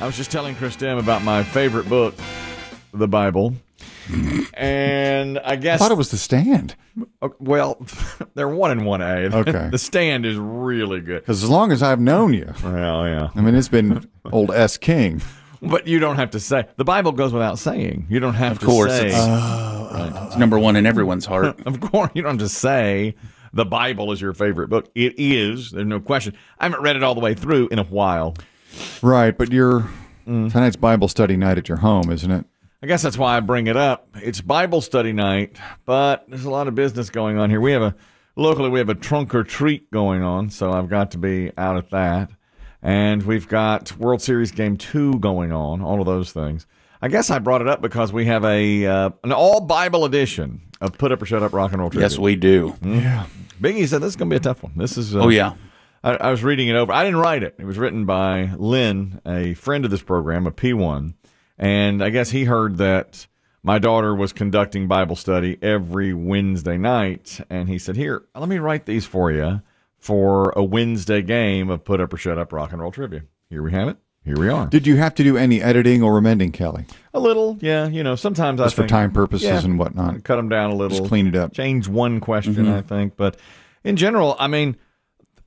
I was just telling Chris Demm about my favorite book, the Bible. And I guess... I thought it was The Stand. Well, they're 1 and 1A. Okay. The Stand is really good. Because as long as I've known you, Well, yeah. I mean, it's been old S. King. But you don't have to say. The Bible goes without saying. You don't have to course, say. It's number one in everyone's heart. Of course, you don't have to say the Bible is your favorite book. It is. There's no question. I haven't read it all the way through in a while. Right, but tonight's Bible study night at your home, isn't it? I guess that's why I bring it up. It's Bible study night, but there's a lot of business going on here. Locally, we have a trunk or treat going on, so I've got to be out at that. And we've got World Series Game 2 going on, all of those things. I guess I brought it up because we have an all-Bible edition of Put Up or Shut Up Rock and Roll Trivia. Yes, we do. Yeah. Biggie said this is going to be a tough one. This is. Oh, yeah. I was reading it over. I didn't write it. It was written by Lynn, a friend of this program, a P1. And I guess he heard that my daughter was conducting Bible study every Wednesday night. And he said, here, let me write these for you for a Wednesday game of Put Up or Shut Up Rock and Roll Trivia. Here we have it. Here we are. Did you have to do any editing or amending, Kelly? A little, yeah. You know, sometimes Just for time purposes and whatnot. Cut them down a little. Just clean it up. Change one question, I think. But in general, I mean,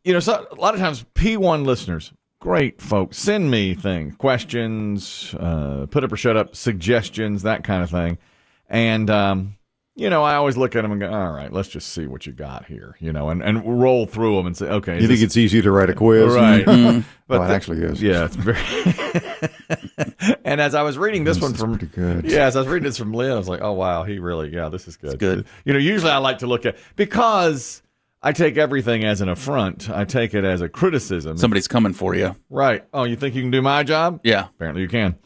you know, a lot of times P1 listeners, great folks, send me things, questions, put up or shut up, suggestions, that kind of thing. And, you know, I always look at them and go, all right, let's just see what you got here, you know, and roll through them and say, okay. You think it's easy to write a quiz? Right. But it actually is. Yeah, it's very. And as I was reading this one from, pretty good. Yeah, as I was reading this from Lynn, I was like, oh wow, this is good. It's good. You know, usually I like to look at, because I take everything as an affront. I take it as a criticism. Somebody's coming for you. Right. Oh, you think you can do my job? Yeah. Apparently you can.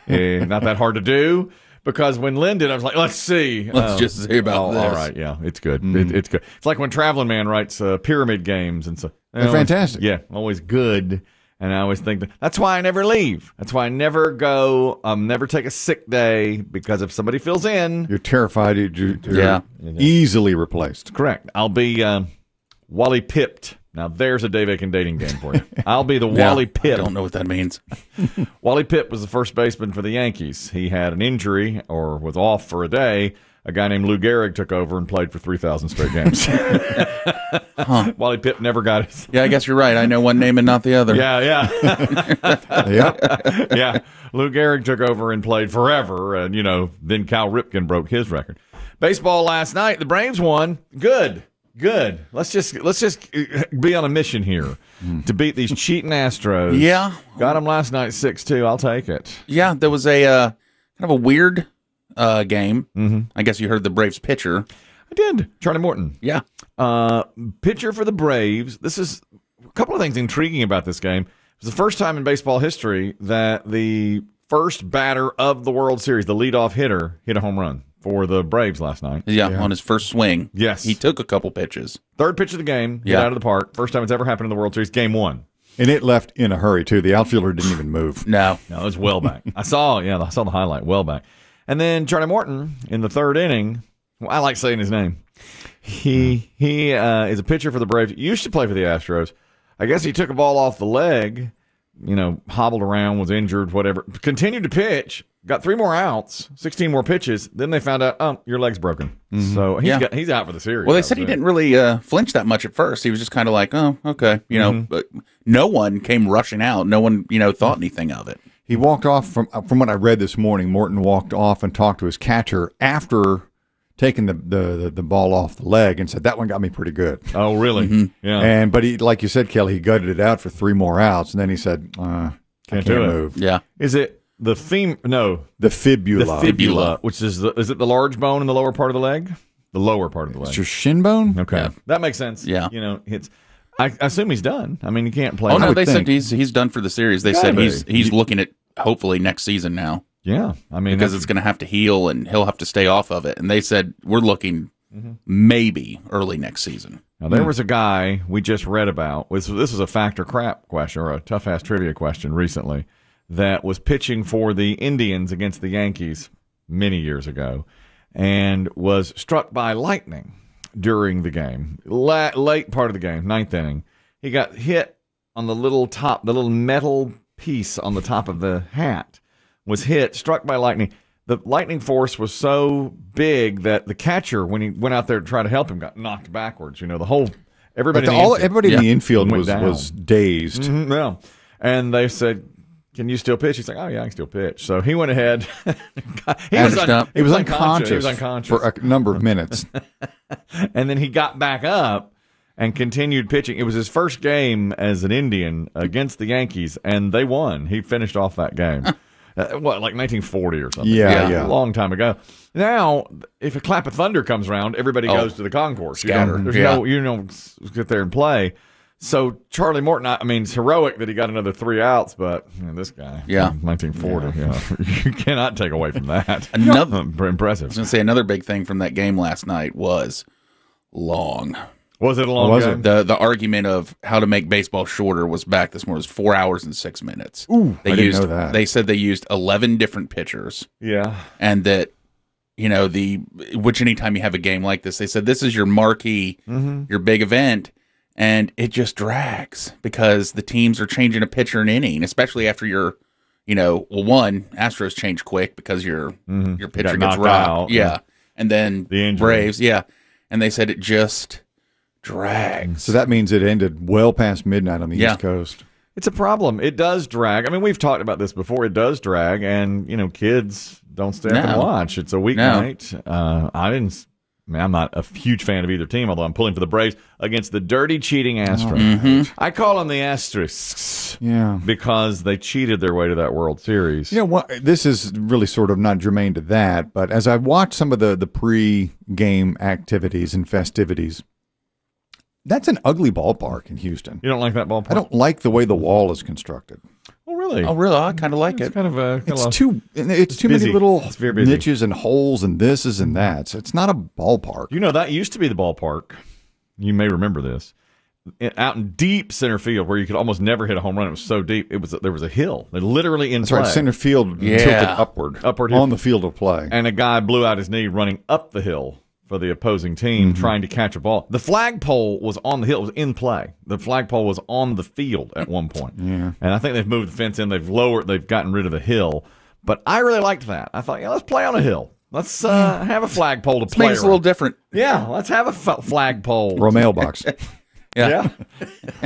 Not that hard to do. Because when Lynn did, I was like, let's see. Let's just see about this. All right, yeah, it's good. It's good. It's like when Traveling Man writes pyramid games. And so They're fantastic. Yeah, always good. And I always think that's why I never leave. That's why I never go, never take a sick day, because if somebody fills in. You're terrified you're easily replaced. Correct. I'll be Wally Pipped. Now, there's a Dave Aiken dating game for you. I'll be the Wally Pipp. I don't know what that means. Wally Pipp was the first baseman for the Yankees. He had an injury or was off for a day. A guy named Lou Gehrig took over and played for 3,000 straight games. Wally Pipp never got it. Yeah, I guess you're right. I know one name and not the other. Yeah. Yep. Yeah. Lou Gehrig took over and played forever. And, you know, then Cal Ripken broke his record. Baseball last night, the Braves won. Good. Let's just be on a mission here to beat these cheating Astros. Yeah. Got them last night 6-2. I'll take it. Yeah, there was a kind of a weird game. Mm-hmm. I guess you heard the Braves pitcher. I did. Charlie Morton. Yeah. Pitcher for the Braves. This is a couple of things intriguing about this game. It was the first time in baseball history that the first batter of the World Series, the leadoff hitter, hit a home run for the Braves last night. Yeah, on his first swing. Yes. He took a couple pitches. Third pitch of the game, hit out of the park. First time it's ever happened in the World Series. Game 1. And it left in a hurry, too. The outfielder didn't even move. No, it was well back. I saw the highlight, well back. And then Charlie Morton in the third inning, I like saying his name. He is a pitcher for the Braves. Used to play for the Astros. I guess he took a ball off the leg, you know, hobbled around, was injured, whatever. Continued to pitch. Got 3 more outs, 16 more pitches. Then they found out, your leg's broken. So he's out for the series. Well, they said he didn't really flinch that much at first. He was just kind of like, oh, okay. You know, but no one came rushing out. No one, thought anything of it. He walked off, from what I read this morning, Morton walked off and talked to his catcher after taking the ball off the leg and said, that one got me pretty good. Oh, really? Yeah. But he, like you said, Kelly, he gutted it out for 3 more outs. And then he said, can't move. Yeah. Is it the the fibula. The fibula, which is it the large bone in the lower part of the leg? The lower part of the leg. It's your shin bone? Okay. Yeah. That makes sense. Yeah. I assume he's done. I mean, he can't play. Oh, no, they said he's done for the series. They said be. he's looking at hopefully next season now. Yeah. I mean, because it's going to have to heal and he'll have to stay off of it. And they said we're looking maybe early next season. Now, there was a guy we just read about. This was a fact or crap question or a tough ass trivia question recently that was pitching for the Indians against the Yankees many years ago and was struck by lightning during the game. Late part of the game, 9th inning. He got hit on the little metal piece on the top of the hat was hit, struck by lightning. The lightning force was so big that the catcher, when he went out there to try to help him, got knocked backwards. The whole everybody, everybody in the infield went was dazed. Yeah, and they said, "Can you still pitch?" He's like, "Oh yeah, I can still pitch." So he went ahead. he was unconscious for a number of minutes, and then he got back up and continued pitching. It was his first game as an Indian against the Yankees, and they won. He finished off that game. Like 1940 or something? Yeah. A long time ago. Now, if a clap of thunder comes around, everybody goes to the concourse. Scatter. You don't get there and play. So Charlie Morton, I mean, it's heroic that he got another 3 outs, but this guy, 1940, you cannot take away from that. Another impressive. I was going to say another big thing from that game last night was long. Was it a long game? The argument of how to make baseball shorter was back this morning. It was 4 hours and 6 minutes. Ooh, I didn't know that. They said they used 11 different pitchers. Yeah. And that, which anytime you have a game like this, they said this is your marquee, your big event, and it just drags because the teams are changing a pitcher an inning, especially after Astros change quick because your pitcher gets rocked. Yeah. And then the injury. Braves, and they said it just drags. So that means it ended well past midnight on the East Coast. It's a problem. It does drag. I mean, we've talked about this before. It does drag, and kids don't stay up and watch. It's a weeknight. I'm not a huge fan of either team, although I'm pulling for the Braves against the dirty, cheating Astros. I call them the Asterisks because they cheated their way to that World Series. This is really sort of not germane to that, but as I watched some of the pre-game activities and festivities, that's an ugly ballpark in Houston. You don't like that ballpark? I don't like the way the wall is constructed. Oh, really? I kind of like it. It's too many little niches and holes and thises and that's. It's not a ballpark. That used to be the ballpark. You may remember this. Out in deep center field where you could almost never hit a home run. It was so deep. There was a hill. They literally in play. That's right. Center field tilted upward on the field of play. And a guy blew out his knee running up the hill for the opposing team trying to catch a ball. The flagpole was on the hill. It was in play. The flagpole was on the field at one point. And I think they've moved the fence in. They've gotten rid of the hill. But I really liked that. I thought, let's play on a hill. Let's have a flagpole to play. Make it a little different. Yeah, let's have a flagpole. Or a mailbox. Yeah.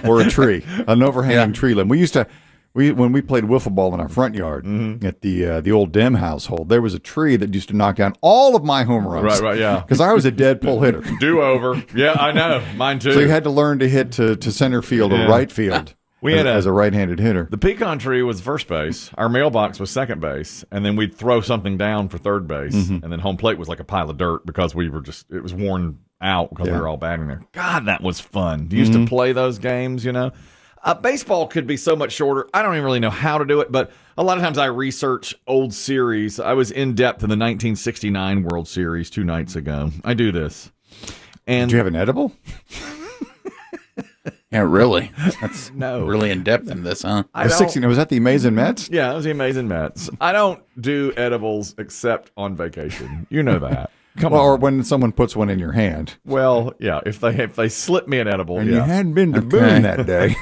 Or a tree. An overhanging tree limb. We used to... when we played wiffle ball in our front yard at the old Demm household, there was a tree that used to knock down all of my home runs. Right, yeah. Because I was a dead pull hitter. Do over. Yeah, I know. Mine too. So you had to learn to hit to center field or right field as a right-handed hitter. The pecan tree was first base. Our mailbox was second base. And then we'd throw something down for third base. And then home plate was like a pile of dirt because it was worn out because we were all batting there. God, that was fun. You used to play those games, baseball could be so much shorter. I don't even really know how to do it, but a lot of times I research old series. I was in depth in the 1969 World Series 2 nights ago. I do this. And did you have an edible? Yeah, really. That's really in depth in this, huh? Was that the Amazing Mets? Yeah, it was the Amazing Mets. I don't do edibles except on vacation. You know that. Or when someone puts one in your hand. Well, yeah, if they slip me an edible, and you hadn't been to Boone that day.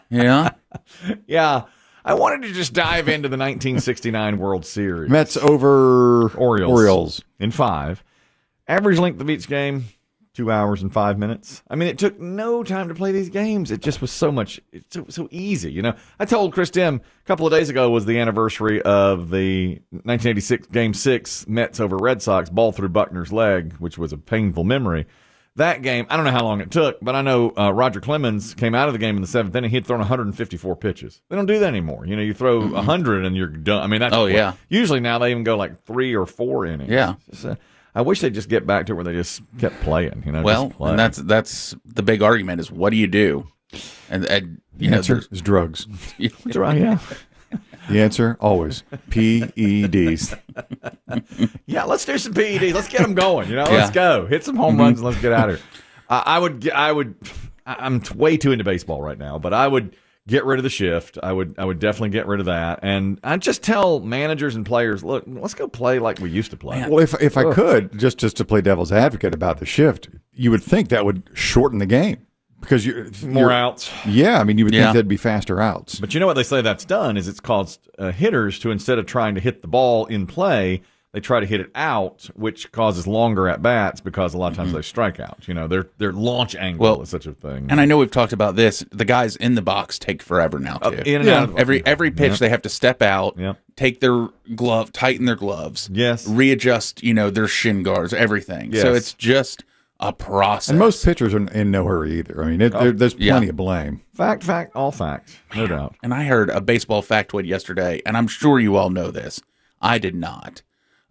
Yeah. Yeah. I wanted to just dive into the 1969 World Series. Mets over Orioles in 5. Average length of each game, 2 hours and 5 minutes. I mean, it took no time to play these games. It just was so easy, I told Chris Demm a couple of days ago was the anniversary of the 1986 Game 6 Mets over Red Sox, ball through Buckner's leg, which was a painful memory. That game, I don't know how long it took, but I know Roger Clemens came out of the game in the 7th inning. He had thrown 154 pitches. They don't do that anymore. You throw 100 and you're done. I mean, that's usually now they even go like 3 or 4 innings. Yeah. I wish they'd just get back to where they just kept playing. And that's the big argument is what do you do? And the answer is drugs. Yeah. The answer always PEDs. Yeah, let's do some PEDs. Let's get them going. Let's go hit some home runs and let's get out of here. I'm way too into baseball right now, but I would get rid of the shift. I would definitely get rid of that. And I just tell managers and players, look, let's go play like we used to play. Well, if I could, just to play devil's advocate about the shift, you would think that would shorten the game. Because you're More outs. Yeah, I mean, you would Yeah. think that'd be faster outs. But you know what they say that's done is it's caused hitters to, instead of trying to hit the ball in play, they try to hit it out, which causes longer at bats because a lot of times they strike out. You know, their launch angle is such a thing. And I know we've talked about this. The guys in the box take forever now too. In and out of Every pitch they have to step out, Yep. take their glove, tighten their gloves, Yes. readjust, their shin guards, everything. So Yes. it's just a process. And most pitchers are in no hurry either. I mean, there's plenty of blame. Fact, all facts, no doubt. And I heard a baseball factoid yesterday, and I'm sure you all know this. I did not.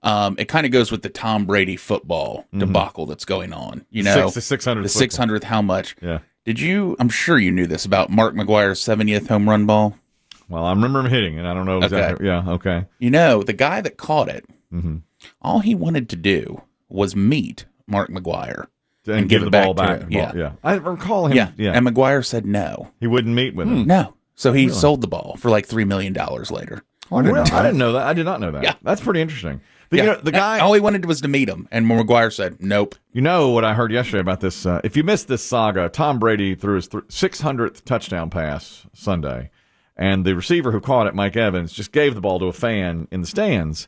It kind of goes with the Tom Brady football debacle that's going on. You know, The 600th. the 600th, how much? Yeah. I'm sure you knew this about Mark McGwire's 70th home run ball. Well, I remember him hitting it. I don't know exactly. Yeah, okay. The guy that caught it, all he wanted to do was meet Mark McGwire And give the ball back. to him. Yeah. I recall him. Yeah. And McGwire said no. He wouldn't meet with him. No. So he sold the ball for like $3 million later. Oh, I didn't know I didn't know that. I did not know that. Yeah. That's pretty interesting. The guy. All he wanted was to meet him. And McGwire said, nope. You know what I heard yesterday about this? If you missed this saga, Tom Brady threw his 600th touchdown pass Sunday, and the receiver who caught it, Mike Evans, just gave the ball to a fan in the stands,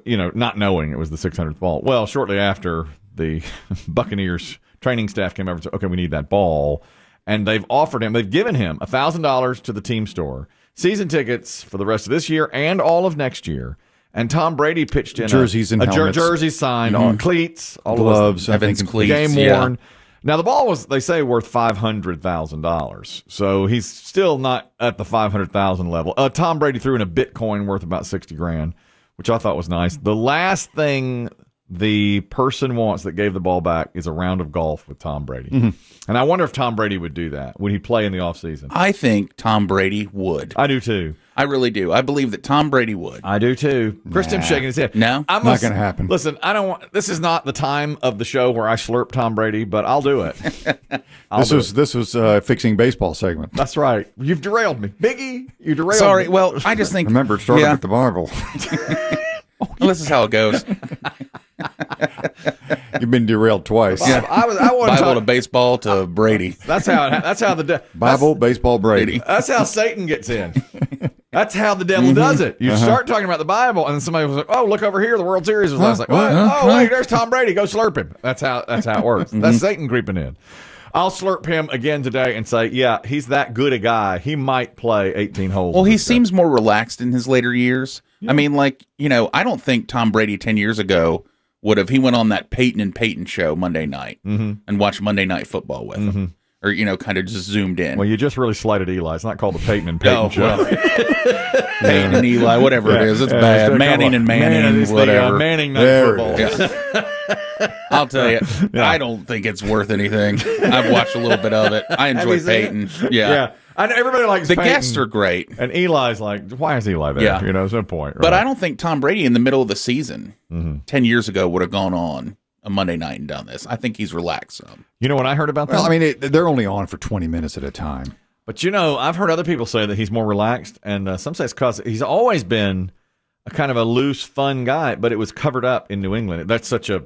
not knowing it was the 600th ball. Well, shortly after, the Buccaneers training staff came over and said, okay, we need that ball. And they've given him $1,000 to the team store, season tickets for the rest of this year and all of next year. And Tom Brady pitched in jerseys and helmets. jersey signed on cleats, all Gloves, of I think, Evans cleats, game yeah. worn. Now the ball was, they say, worth $500,000, so he's still not at the $500,000 level. Tom Brady threw in a Bitcoin worth about $60,000, which I thought was nice. The last thing the person wants that gave the ball back is a round of golf with Tom Brady, and I wonder if Tom Brady would do that. Would he play in the offseason? I think Tom Brady would. I do too. I really do. I believe that Tom Brady would. I do too. Chris Tim's shaking his head. No? I'm Not going to happen. Listen, I don't want. This is not the time of the show where I slurp Tom Brady, but I'll do it. This was fixing baseball segment. That's right. You've derailed me, Biggie. You derailed. Sorry. me. Well, I just think. Remember, it started Yeah. with the Bible. Well, this is how it goes. You've been derailed twice. I want Bible to to. baseball to Brady. That's how the Bible, baseball, Brady. That's how Satan gets in. That's how the devil does it. You start talking about the Bible, and then somebody was like, "Oh, look over here, the World Series was last night." Oh, wait, there's Tom Brady. Go slurp him. That's how it works. That's Satan creeping in. I'll slurp him again today and say, yeah, he's that good a guy. He might play 18 holes. Well, with he this guy. seems more relaxed in his later years. I mean, I don't think Tom Brady 10 years ago would have. He went on that Peyton and Peyton show Monday night and watched Monday Night Football with him. Or, kind of just zoomed in. Well, you just really slighted Eli. It's not called the Peyton and Peyton show. Well, Peyton and Eli, whatever it is, it's bad. Manning and Manning, it's whatever. The, Manning Night There Football. it I'll tell you, I don't think it's worth anything. I've watched a little bit of it. I enjoy you seen Peyton. Yeah. I know everybody likes The Peyton, guests are great. and Eli's like, why is Eli there? Yeah. There's no point. Right? But I don't think Tom Brady in the middle of the season 10 years ago would have gone on a Monday night and done this. I think he's relaxed some. You know what I heard about that? Well, I mean, they're only on for 20 minutes at a time. But I've heard other people say that he's more relaxed, and some say it's because he's always been a kind of a loose, fun guy, but it was covered up in New England. That's such a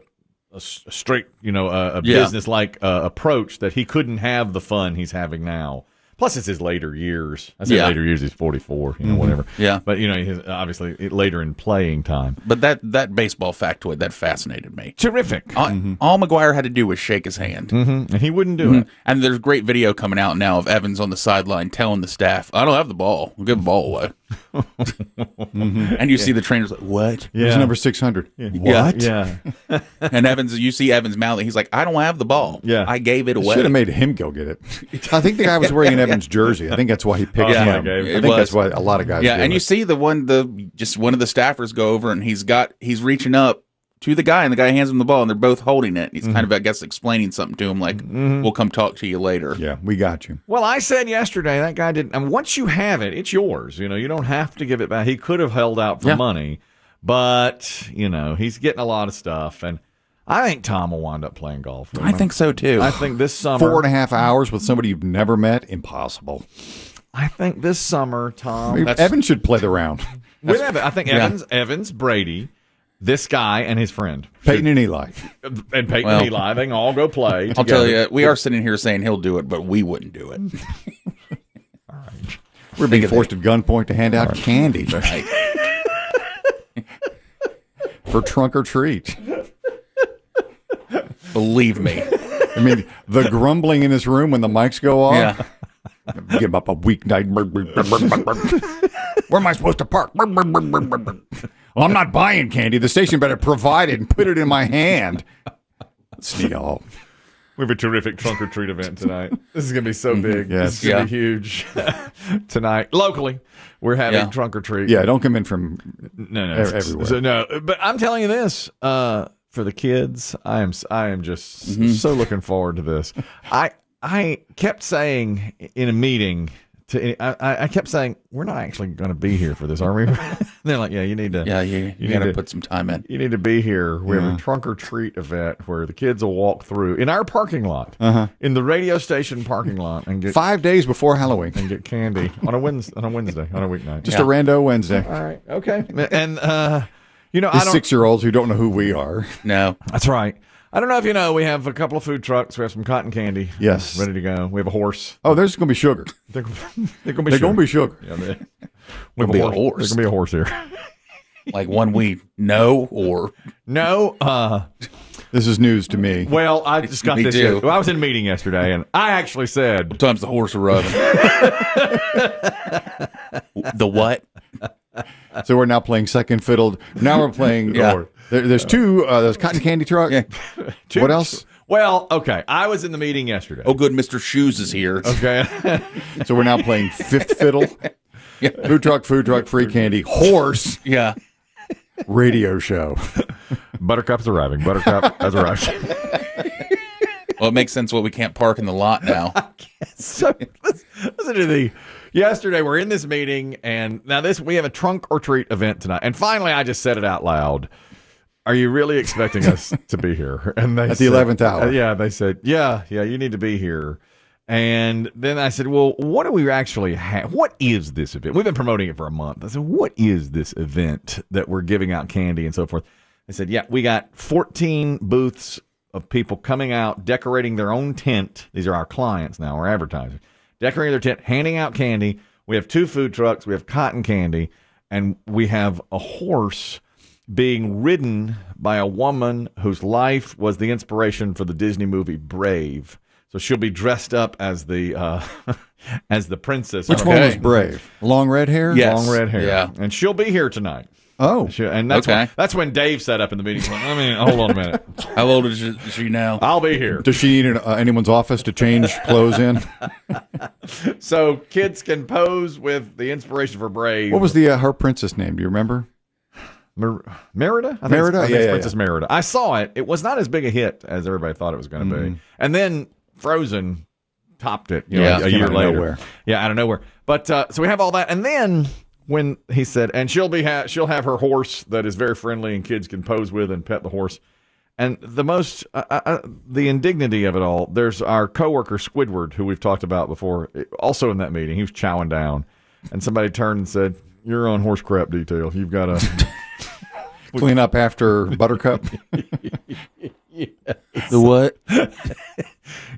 straight, a business-like approach that he couldn't have the fun he's having now. Plus, it's his later years. I say later years, he's 44, whatever. Yeah. But, he's obviously later in playing time. But that baseball factoid, that fascinated me. Terrific. All McGwire had to do was shake his hand. And he wouldn't do it. And there's great video coming out now of Evans on the sideline telling the staff, I don't have the ball. I'll give the ball away. And you see the trainers like, what? Here's number 600. What? Yeah. And you see Evans mouthing. He's like, I don't have the ball. Yeah. I gave it away. Should have made him go get it. I think the guy was wearing an Evans jersey. I think that's why he picked Yeah, him. Gabe. I It think was. that's why a lot of guys Yeah, do and it. you see one of the staffers go over and he's reaching up to the guy, and the guy hands him the ball, and they're both holding it. He's kind of, I guess, explaining something to him, like, we'll come talk to you later. Yeah, we got you. Well, I said yesterday that guy didn't. And once you have it, it's yours. You don't have to give it back. He could have held out for money, but he's getting a lot of stuff, and I think Tom will wind up playing golf. I think so, too. I think this summer, 4.5 hours with somebody you've never met? Impossible. I think this summer, Tom Evans should play the round. with Evans. I think Evans, Brady. this guy and his friend. Peyton and Eli. And Peyton and Eli, they can all go play I'll together. tell you, we are sitting here saying he'll do it, but we wouldn't do it. All right. We're being forced at gunpoint to hand out candy for trunk or treat. Believe me. I mean, the grumbling in this room when the mics go off. Yeah. Get him up a weeknight. Where am I supposed to park? Well, I'm not buying candy. The station better provide it and put it in my hand. Sneak all. We have a terrific trunk or treat event tonight. This is going to be so big. Yes. This is going to be huge tonight. Locally, we're having trunk or treat. Yeah, don't come in from No, everywhere. So, no, but I'm telling you this, for the kids, I am just so looking forward to this. I kept saying in a meeting I kept saying, we're not actually going to be here for this, are we? They're like, yeah, you need to. Yeah, you got to put some time in. You need to be here. We have a trunk or treat event where the kids will walk through in our parking lot, in the radio station parking lot, and get 5 days before Halloween and get candy on a Wednesday, on a weeknight. Just a rando Wednesday. All right, okay, and These 6-year-olds who don't know who we are. No, that's right. I don't know if you know, we have a couple of food trucks. We have some cotton candy. Yes. Ready to go. We have a horse. Oh, there's going to be sugar. They're going They're going to be sugar. Yeah, There'll be a horse. There's going to be a horse here. Like one we know or no. This is news to me. Well, I just got Me this. too. Well, I was in a meeting yesterday, and I actually said, sometimes the horse arriving. The what? So we're now playing second fiddle. Now we're playing. Yeah. There's two. There's cotton candy truck. Yeah. What else? well, okay. I was in the meeting yesterday. Oh, good, Mr. Shoes is here. Okay. So we're now playing fifth fiddle. Yeah. Food truck, free candy, horse, Yeah. radio show. Buttercup's arriving. Buttercup has arrived. Well, it makes sense why we can't park in the lot now. So listen to the. Yesterday we're in this meeting, and now we have a trunk or treat event tonight. And finally, I just said it out loud. Are you really expecting us to be here? And they At the 11th hour. Yeah, they said, yeah, you need to be here. And then I said, well, what do we actually have? What is this event? We've been promoting it for a month. I said, what is this event that we're giving out candy and so forth? They said, yeah, we got 14 booths of people coming out, decorating their own tent. These are our clients now, our advertisers. Decorating their tent, handing out candy. We have 2 food trucks. We have cotton candy. And we have a horse being ridden by a woman whose life was the inspiration for the Disney movie Brave. So she'll be dressed up as the as the princess. Which one was Brave? Long red hair? Yes. Long red hair. Yeah. And she'll be here tonight. Oh. And that's Okay. that's when Dave sat up in the meeting. I mean, hold on a minute. How old is she now? I'll be here. Does she need anyone's office to change clothes in? So kids can pose with the inspiration for Brave. What was the her princess name? Do you remember? Merida? I think Merida? it's Yeah. Princess Merida. I saw it. It was not as big a hit as everybody thought it was going to be. And then Frozen topped it a Came year out of later. nowhere. Yeah, out of nowhere. But so we have all that. And then when he said, and she'll have her horse that is very friendly and kids can pose with and pet the horse. And the most, the indignity of it all, there's our coworker Squidward, who we've talked about before, also in that meeting. He was chowing down. And somebody turned and said, you're on horse crap detail. You've got to Clean up after Buttercup. The what?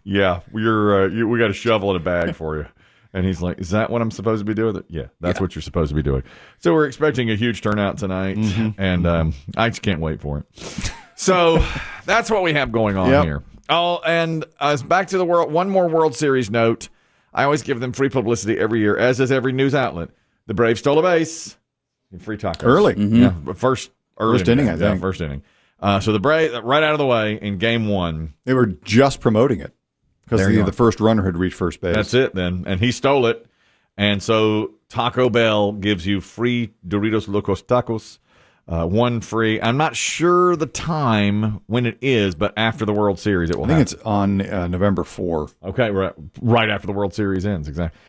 yeah, we got a shovel and a bag for you. And he's like, is that what I'm supposed to be doing? Yeah, that's what you're supposed to be doing. So we're expecting a huge turnout tonight, and I just can't wait for it. So that's what we have going on here. Oh, and back to the world. One more World Series note. I always give them free publicity every year, as does every news outlet. The Braves stole a base. Free tacos. Early. Yeah, first inning, I think. Yeah, first inning. So the Braves, right out of the way in game 1. They were just promoting it because There you the first runner had reached first base. That's it then. And he stole it. And so Taco Bell gives you free Doritos Locos Tacos. One free. I'm not sure the time when it is, but after the World Series it will I think happen. it's on November 4. Okay, right after the World Series ends, exactly.